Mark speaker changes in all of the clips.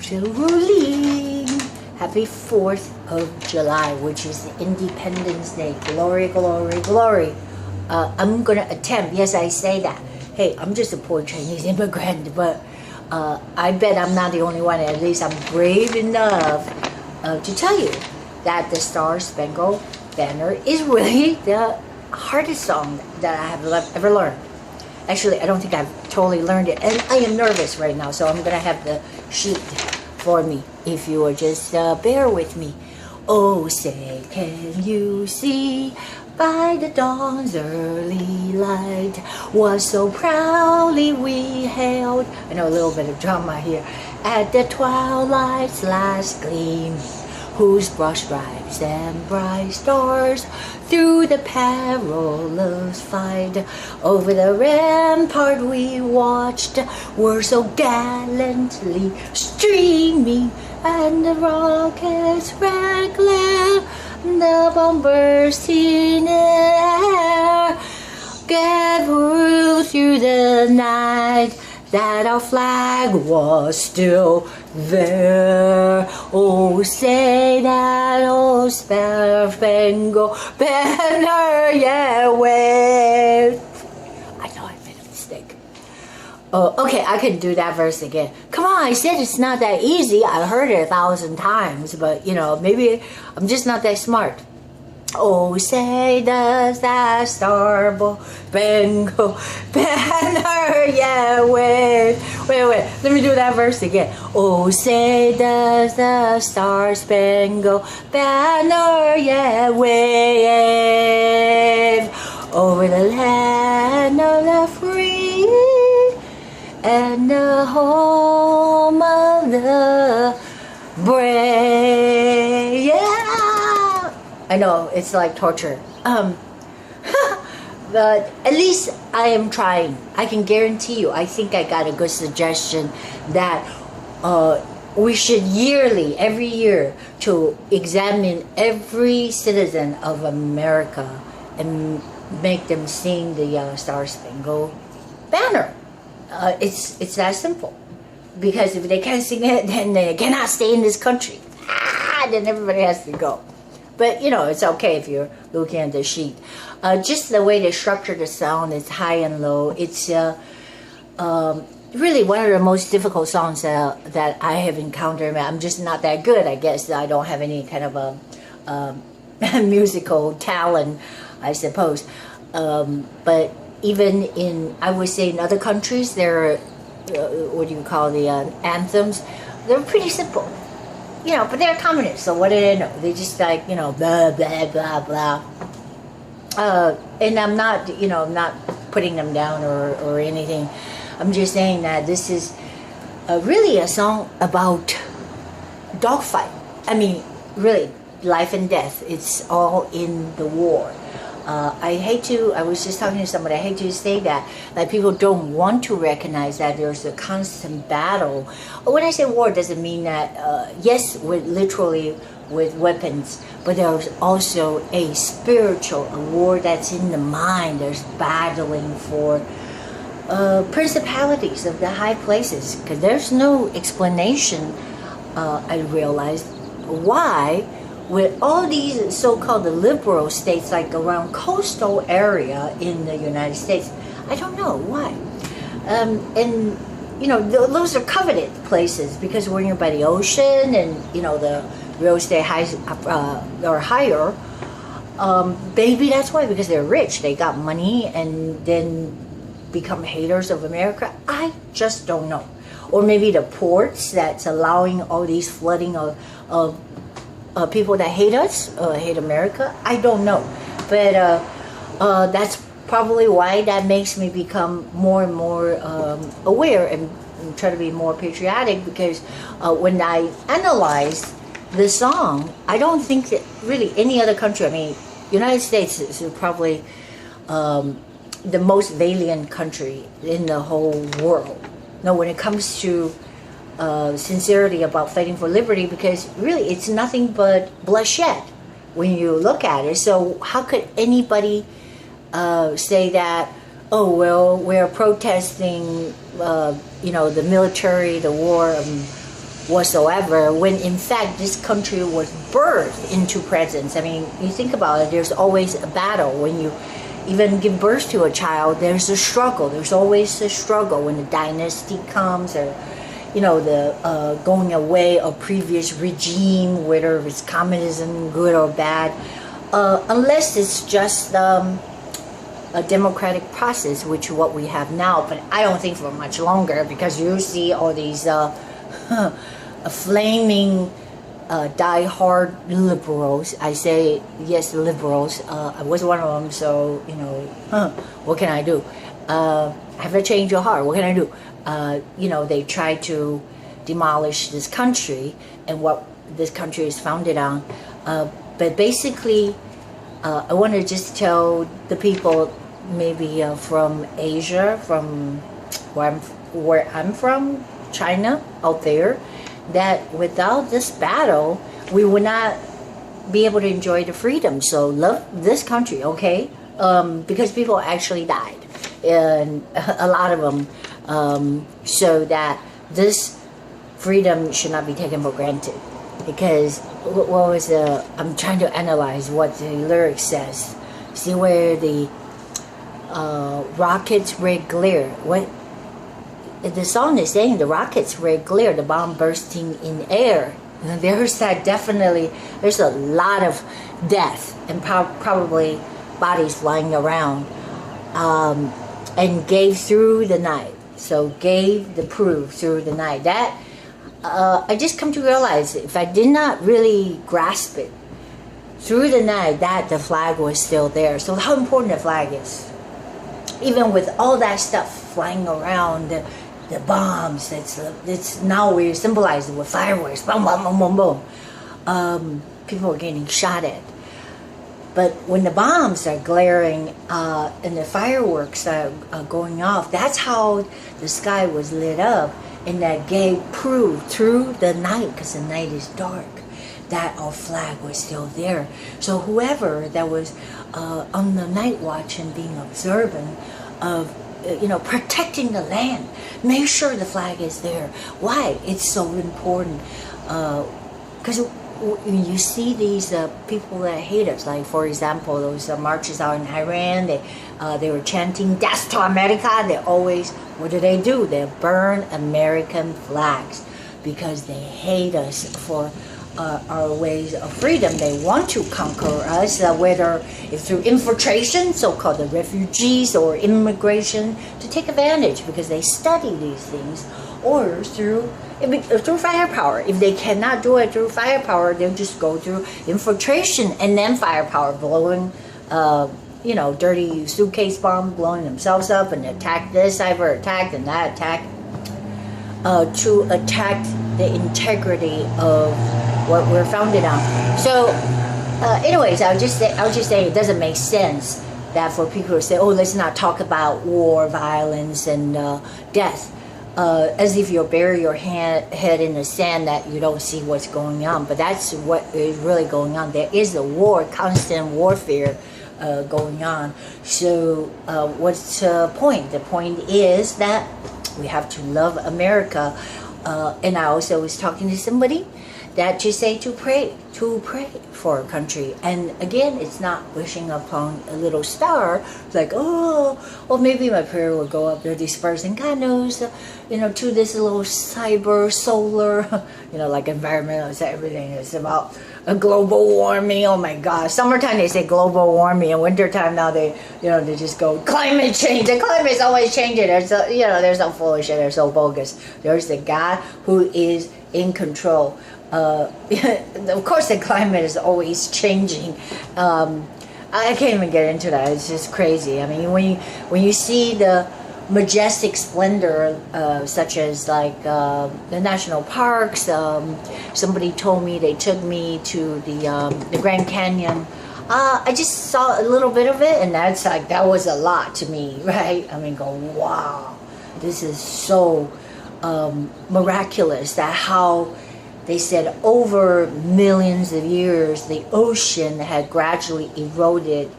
Speaker 1: Cheryl Ling. Happy 4th of July, which is Independence Day. Glory, glory, glory. I'm gonna attempt, yes, I say that. Hey, I'm just a poor Chinese immigrant, but I bet I'm not the only one. At least I'm brave enough to tell you that the Star Spangled Banner is really the hardest song that I have ever learned. Actually, I don't think I've totally learned it, and I am nervous right now, so I'm gonna have the sheet for me if you will just bear with me. Oh, say, can you see by the dawn's early light what so proudly we hailed? I know a little bit of drama here. At the twilight's last gleam, whose broad stripes and bright stars through the perilous fight over the rampart we watched were so gallantly streaming, and the rockets red glare, the bombers in the air, gathered through the night, that our flag was still there. Oh, say that old Star-Spangled Banner, yeah, wave. I know I made a mistake. Oh, okay, I can do that verse again. Come on, I said it's not that easy. I heard it 1,000 times, but you know, maybe I'm just not that smart. Oh, say does that Star-Spangled Banner, yeah, wait, let me do that verse again. Oh, say does the Star-Spangled Banner, yeah, wave over the land of the free and the home of the brave, yeah. I know, it's like torture. But at least I am trying. I can guarantee you, I think I got a good suggestion that we should yearly, every year, to examine every citizen of America and make them sing the Star-Spangled Banner. It's that simple. Because if they can't sing it, then they cannot stay in this country. Then everybody has to go. But, you know, it's okay if you're looking at the sheet. Just the way they structure the sound, it's high and low. It's really one of the most difficult songs that I have encountered. I'm just not that good, I guess. I don't have any kind of a musical talent, I suppose. But even in, I would say in other countries, there are, what do you call the anthems? They're pretty simple. You know, but they're communists, so what do they know? They just like, you know, blah, blah, blah, blah. And I'm not, you know, not putting them down or anything. I'm just saying that this is really a song about dogfight. I mean, really, life and death. It's all in the war. I was just talking to somebody, I hate to say that people don't want to recognize that there's a constant battle. When I say war, it doesn't mean that, yes, literally with weapons, but there's also a spiritual, a war that's in the mind. There's battling for principalities of the high places, because there's no explanation, I realized, why with all these so-called liberal states, like around coastal area in the United States, I don't know why. And you know, those are coveted places because we're nearby the ocean, and you know the real estate are higher. Maybe that's why, because they're rich, they got money, and then become haters of America. I just don't know. Or maybe the ports that's allowing all these flooding of people that hate us, hate America. I don't know, but that's probably why that makes me become more and more aware and try to be more patriotic, because when I analyze the song, I don't think that really any other country, I mean, United States is probably the most valiant country in the whole world. Now, when it comes to sincerity about fighting for liberty, because really it's nothing but bloodshed when you look at it. So how could anybody say that, oh well, we're protesting you know, the military, the war, whatsoever, when in fact this country was birthed into presence. I mean, you think about it, there's always a battle. When you even give birth to a child, there's a struggle. There's always a struggle when the dynasty comes, or the going away of previous regime, whether it's communism, good or bad, unless it's just a democratic process, which is what we have now. But I don't think for much longer, because you see all these flaming die-hard liberals. I say yes, liberals. I was one of them, so what can I do? Have to change your heart. What can I do? They try to demolish this country and what this country is founded on. But basically, I want to just tell the people, maybe from Asia, from where I'm from, China, out there, that without this battle, we would not be able to enjoy the freedom. So love this country, okay? Because people actually died, and a lot of them, so that this freedom should not be taken for granted. Because what was I'm trying to analyze what the lyric says. See where the rockets red glare. What the song is saying, the rockets red glare, the bomb bursting in air. And there's that definitely. There's a lot of death and probably bodies flying around. And gave through the night. So gave the proof through the night. That I just come to realize, if I did not really grasp it through the night, that the flag was still there. So how important the flag is, even with all that stuff flying around, the bombs. It's now we symbolize it with fireworks. Boom, boom, boom, boom, boom. People are getting shot at. But when the bombs are glaring and the fireworks are going off, that's how the sky was lit up. And that gave proof through the night, because the night is dark, that our flag was still there. So whoever that was on the night watch and being observant of, protecting the land, make sure the flag is there. Why? It's so important. Because when you see these people that hate us, like for example, those marches out in Iran, they were chanting "Death to America." They always, what do? They burn American flags because they hate us for our ways of freedom. They want to conquer us, whether it's through infiltration, so-called the refugees, or immigration, to take advantage because they study these things, or through firepower. If they cannot do it through firepower, they'll just go through infiltration and then firepower, blowing, dirty suitcase bomb, blowing themselves up, and attack this cyber attack and that attack, to attack the integrity of what we're founded on. So, anyways, I was just saying it doesn't make sense that for people to say, "Oh, let's not talk about war, violence, and death." As if you bury your head in the sand, that you don't see what's going on. But that's what is really going on. There is a war, constant warfare going on. So what's the point? The point is that we have to love America. And I also was talking to somebody that you say to pray for a country. And again, it's not wishing upon a little star. It's like, maybe my prayer will go up there dispersing, God knows, to this little cyber, solar, like environmental, everything is about a global warming. Oh my gosh. Summertime they say global warming, and wintertime now they just go climate change. The climate is always changing. They're so full of shit. They're so bogus. There's the God who is in control. Of course, the climate is always changing. I can't even get into that. It's just crazy. I mean, when you see the majestic splendor, such as like the national parks. Somebody told me, they took me to the Grand Canyon. I just saw a little bit of it, and that was a lot to me, right? I mean, wow, this is so miraculous. That how they said over millions of years the ocean had gradually eroded.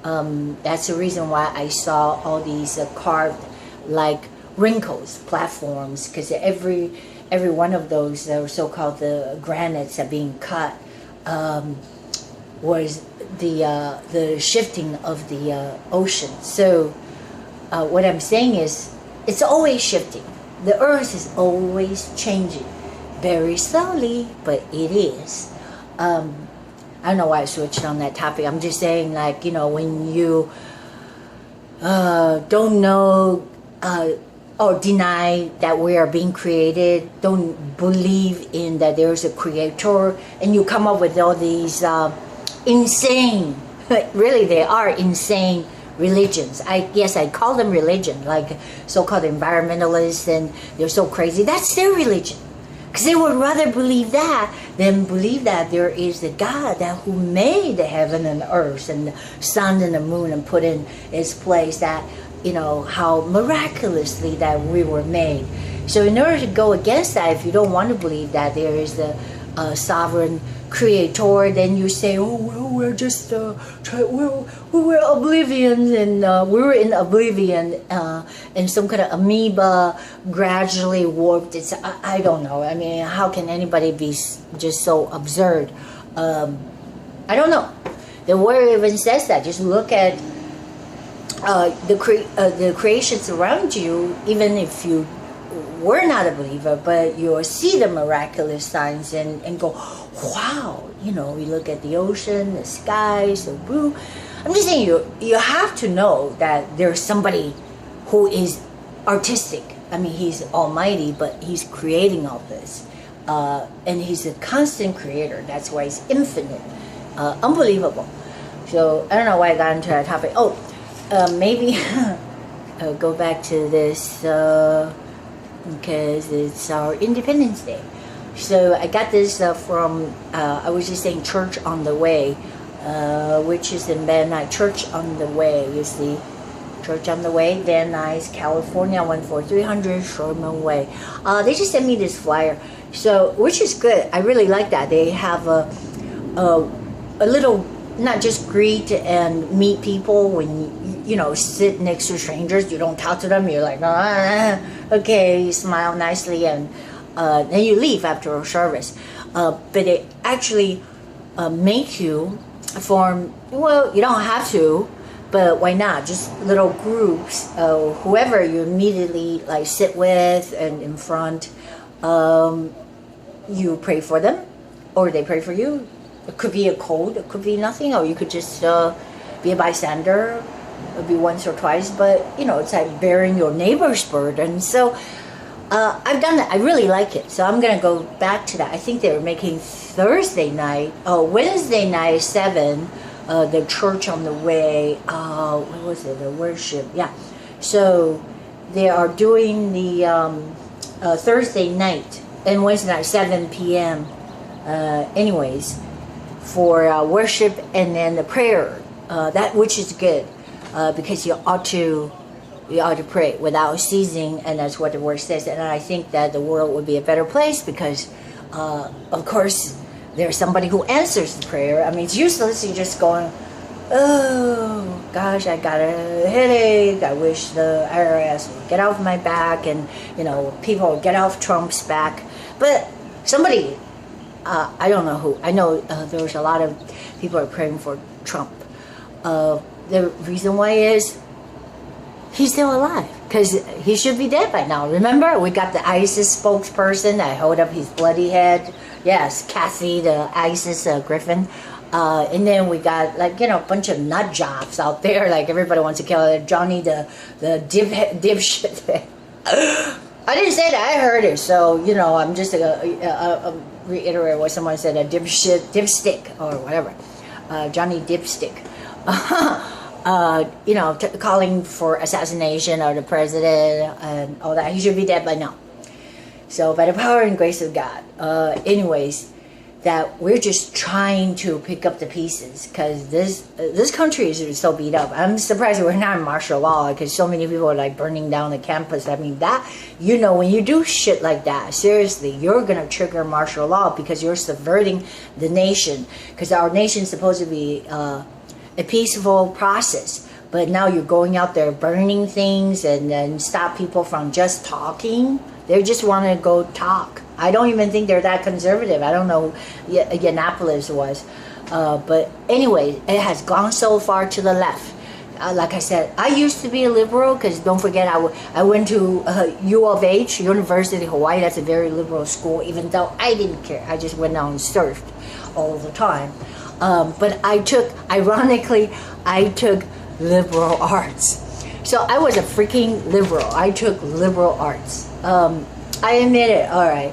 Speaker 1: That's the reason why I saw all these carved like wrinkles, platforms, because every one of those so-called the granites are being cut was the shifting of the ocean. So what I'm saying is, it's always shifting. The earth is always changing, very slowly, but it is. I don't know why I switched on that topic. I'm just saying, like, you know, when you don't know or deny that we are being created, don't believe in that there's a creator, and you come up with all these insane, really they are insane religions. Yes, I call them religion, like so-called environmentalists, and they're so crazy. That's their religion. Because they would rather believe that than believe that there is a God that who made the heaven and the earth and the sun and the moon and put in its place, that, you know, how miraculously that we were made. So in order to go against that, if you don't want to believe that there is the sovereign creator, then you say, oh, well, we're just we're oblivion, and we were in oblivion, and some kind of amoeba gradually warped. It's I don't know. I mean, how can anybody be just so absurd? I don't know. The word even says that. Just look at the creations around you, even if you were not a believer, but you'll see the miraculous signs and go, wow, you know, we look at the ocean, the skies, the blue. I'm just saying, you have to know that there's somebody who is artistic. I mean, he's almighty, but he's creating all this. And he's a constant creator. That's why he's infinite. Unbelievable. So, I don't know why I got into that topic. Oh, maybe go back to this because it's our Independence Day. So I got this from, I was just saying Church on the Way, which is in Van Nuys. Church on the Way, you see. Church on the Way, Van Nuys, California, 14300 Sherman Way. They just sent me this flyer, so, which is good. I really like that. They have a little, not just greet and meet people when you know, sit next to strangers. You don't talk to them. You're like, okay, you smile nicely, and then you leave after a service. But it actually make you form, well, you don't have to, but why not? Just little groups, whoever you immediately like sit with and in front, you pray for them, or they pray for you. It could be a code, it could be nothing, or you could just be a bystander. It'll be once or twice, but you know, it's like bearing your neighbor's burden. So I've done that. I really like it. So I'm gonna go back to that. I think they were making Wednesday night 7, the Church on the Way. What was it? The worship. Yeah. So they are doing the Thursday night and Wednesday night 7 p.m. Anyways, for worship and then the prayer. That which is good. Because you ought to pray without ceasing, and that's what the word says. And I think that the world would be a better place because, of course, there's somebody who answers the prayer. I mean, it's useless. You're just going, oh gosh, I got a headache. I wish the IRS would get off my back, and you know, people would get off Trump's back. But somebody, I don't know who. I know there's a lot of people are praying for Trump. The reason why is he's still alive, because he should be dead by now. Remember, we got the ISIS spokesperson that held up his bloody head. Yes, Kathy, the ISIS Griffin. And then we got, like, you know, a bunch of nut jobs out there. Like, everybody wants to kill Johnny, the dipshit. I didn't say that. I heard it. So, you know, I'm just reiterate what someone said, a dipstick, or whatever. Johnny Dipstick. You know, calling for assassination of the president and all that. He should be dead by now. So, by the power and grace of God. Anyways, that we're just trying to pick up the pieces, because this country is so beat up. I'm surprised we're not in martial law, because so many people are like burning down the campus. I mean, that, you know, when you do shit like that, seriously, you're gonna trigger martial law, because you're subverting the nation. Because our nation's supposed to be a peaceful process, but now you're going out there burning things and stop people from just talking. They just want to go talk. I don't even think they're that conservative. I don't know who Yiannopoulos was. But anyway, it has gone so far to the left. Like I said, I used to be a liberal because don't forget I went to U of H, University of Hawaii. That's a very liberal school, even though I didn't care. I just went out and surfed all the time. But ironically, I took liberal arts. So I was a freaking liberal. I took liberal arts. I admit it, all right.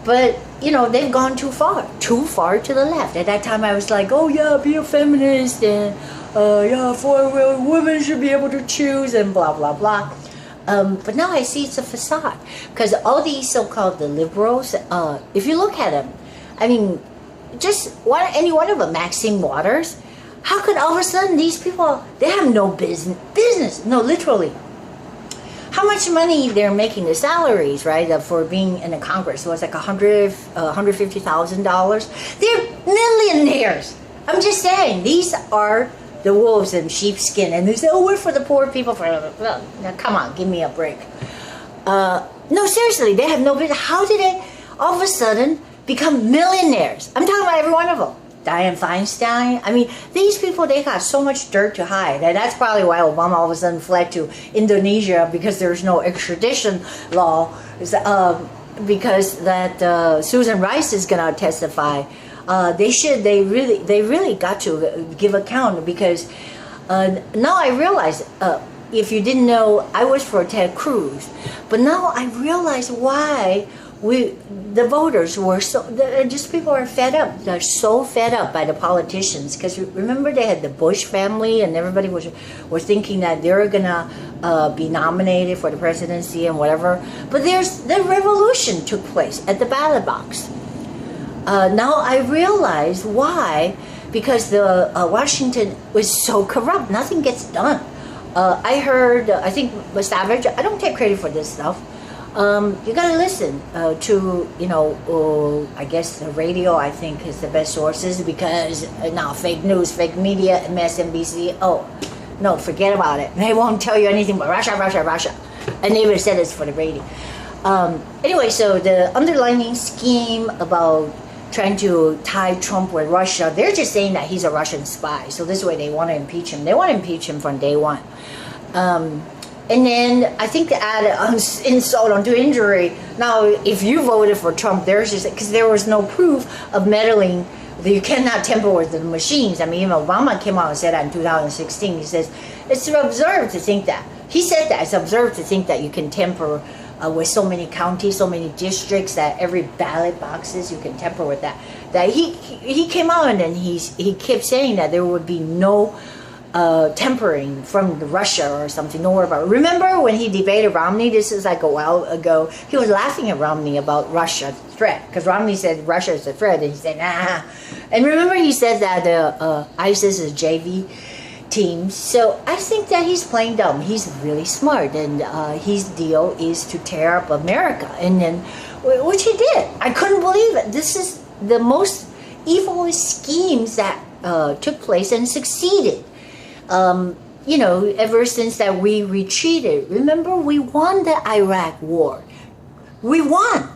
Speaker 1: But, you know, they've gone too far to the left. At that time, I was like, oh yeah, be a feminist, and yeah, women should be able to choose, and blah, blah, blah. But now I see it's a facade. Because all these so-called the liberals, if you look at them, I mean, just any one of them, Maxine Waters, how could all of a sudden these people, they have no business, no, literally. How much money they're making, the salaries, right, for being in the Congress was like $150,000. They're millionaires. I'm just saying, these are the wolves in sheepskin, and they say, oh, we're for the poor people. Well, now, come on, give me a break. No, seriously, they have no business. How did they all of a sudden become millionaires? I'm talking about every one of them. Dianne Feinstein. I mean, these people, they got so much dirt to hide. And that's probably why Obama all of a sudden fled to Indonesia, because there's no extradition law. Because that Susan Rice is going to testify. They really got to give account, because now I realize, if you didn't know, I was for Ted Cruz, but now I realize why the voters were people are fed up. They're so fed up by the politicians, because remember they had the Bush family, and everybody was thinking that they were gonna be nominated for the presidency and whatever. But the revolution took place at the ballot box. Now I realize why, because the Washington was so corrupt. Nothing gets done. I heard, I think Savage, I don't take credit for this stuff. You gotta listen to, you know, I guess the radio, I think, is the best sources, because now fake news, fake media, MSNBC, oh, no, forget about it. They won't tell you anything but Russia, Russia, Russia. And they even said this for the radio. Anyway, so the underlying scheme about trying to tie Trump with Russia, they're just saying that he's a Russian spy. So this way they want to impeach him. They want to impeach him from day one. And then I think to add insult onto injury, now if you voted for Trump, there's just, because there was no proof of meddling, that you cannot tamper with the machines. I mean, even Obama came out and said that in 2016. He says, it's absurd to think that. He said that, it's absurd to think that you can tamper with so many counties, so many districts, that every ballot boxes, you can tamper with that. That he came out and then he kept saying that there would be no tempering from Russia or something. Don't worry about it. Remember when he debated Romney? This is like a while ago. He was laughing at Romney about Russia threat, because Romney said Russia is a threat, and he said nah. And remember he said that ISIS is JV team. So I think that he's playing dumb. He's really smart, and his deal is to tear up America, and then which he did. I couldn't believe it. This is the most evil schemes that took place and succeeded. You know, ever since that we retreated. Remember, we won the Iraq war. We won.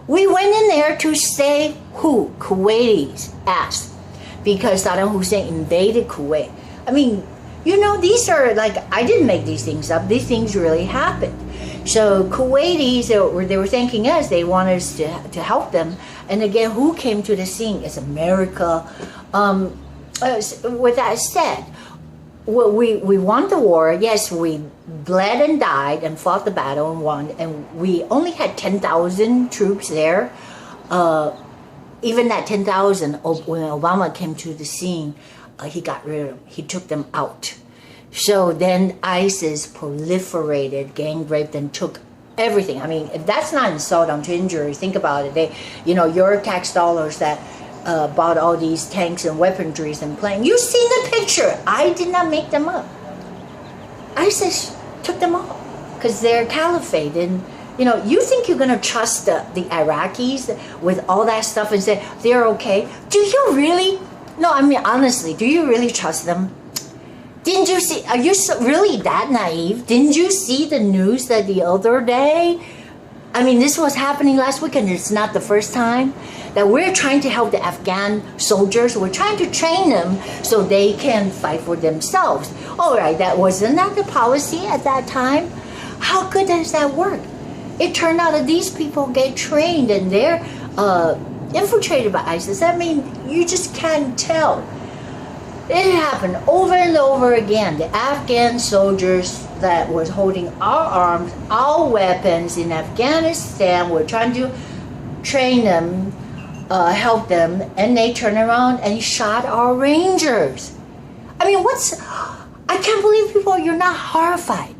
Speaker 1: We went in there to save who? Kuwaitis' ass. Because Saddam Hussein invaded Kuwait. I mean, you know, these are like, I didn't make these things up. These things really happened. So Kuwaitis, they were thanking us. They wanted us to help them. And again, who came to the scene? It's America. With that said, we won the war. Yes, we bled and died and fought the battle and won. And we only had 10,000 troops there. Even that 10,000, when Obama came to the scene, he got rid of them. He took them out. So then ISIS proliferated, gang raped, and took everything. I mean, if that's not insult onto injury, think about it. They, you know, your tax dollars that bought all these tanks and weaponries and planes. You've seen the picture. I did not make them up. ISIS took them all because they're caliphate. And, you know, you think you're going to trust the Iraqis with all that stuff and say they're okay? Do you really? No, I mean, honestly, do you really trust them? Didn't you see, are you really that naive? Didn't you see the news that the other day I mean, this was happening last week, and it's not the first time that we're trying to help the Afghan soldiers. We're trying to train them so they can fight for themselves. All right, that wasn't that the policy at that time? How good does that work? It turned out that these people get trained and they're infiltrated by ISIS. I mean, you just can't tell. It happened over and over again. The Afghan soldiers that was holding our arms, our weapons in Afghanistan, were trying to train them, help them, and they turned around and shot our Rangers. I mean, I can't believe people, you're not horrified.